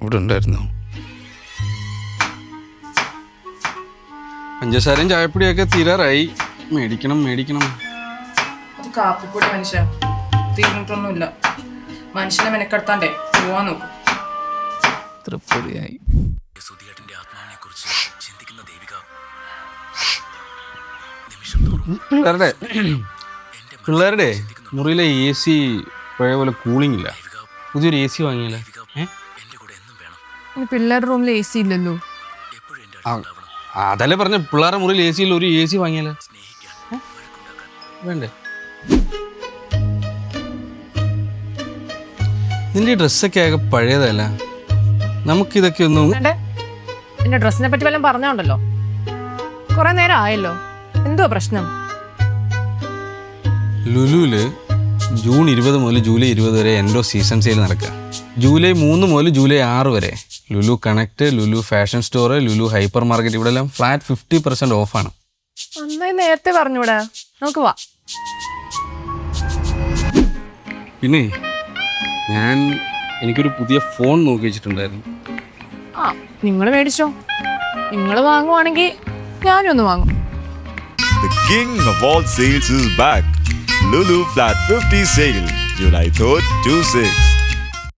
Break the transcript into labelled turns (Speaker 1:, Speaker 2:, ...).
Speaker 1: ഇവിടെ ഉണ്ടായിരുന്നു.
Speaker 2: പഞ്ചസാരയും ചായപ്പൊടിയൊക്കെ തീരാറായി. മേടിക്കണം.
Speaker 3: അത് കാപ്പിപ്പൊടി മനുഷ്യ തീർന്നിട്ടൊന്നുമില്ല. മനുഷ്യനെ മെനക്കെടുത്താണ്ടേ പോവാൻ നോക്കും.
Speaker 1: തൃപ്തിയായി.
Speaker 2: പിള്ളേരുടെ മുറിയിലെ AC പഴയ പോലെ കൂളിംഗ് ഇല്ല. പുതിയൊരു AC വാങ്ങിയല്ലേ?
Speaker 4: പിള്ളേരുടെ റൂമിൽ AC ഇല്ലല്ലോ.
Speaker 2: അതല്ലേ പറഞ്ഞ പിള്ളേരുടെ മുറിയിൽ AC ഇല്ല, ഒരു AC വാങ്ങിയല്ലേ? വേണ്ടേ? നിന്റെ ഡ്രസ്സൊക്കെ ആകെ പഴയതല്ല. നമുക്കിതൊക്കെ ഒന്നും.
Speaker 4: എന്റെ ഡ്രസ്സിനെ പറ്റി വല്ലതും പറഞ്ഞോണ്ടല്ലോ. കുറെ നേരം ആയല്ലോ, എന്തോ പ്രശ്നം?
Speaker 2: ലുലുവില് ജൂൺ 20 മുതൽ ജൂലൈ 20 വരെ എൻഡോ സീസൺ സെയിൽ നടക്കുക. ജൂലൈ 3 മുതൽ ജൂലൈ 6 വരെ Lulu connect, Lulu fashion store, Lulu hyper market ഇവിടെ എല്ലാം ഫ്ലാറ്റ് 50% ഓഫാണ്.
Speaker 4: നന്നായി നേരത്തെ പറഞ്ഞൂടാ, നമുക്ക് വാ.
Speaker 2: പിന്നെ എനിക്കൊരു പുതിയ ഫോൺ നോക്കി വെച്ചിട്ടുണ്ടായിരുന്നു.
Speaker 4: നിങ്ങൾ മേടിച്ചോ. നിങ്ങൾ വാങ്ങുവാണെങ്കിൽ ഞാനും ഒന്ന് വാങ്ങും.
Speaker 5: The king of all sales is back. Lulu Flat 50 sale, July 3rd to 6th.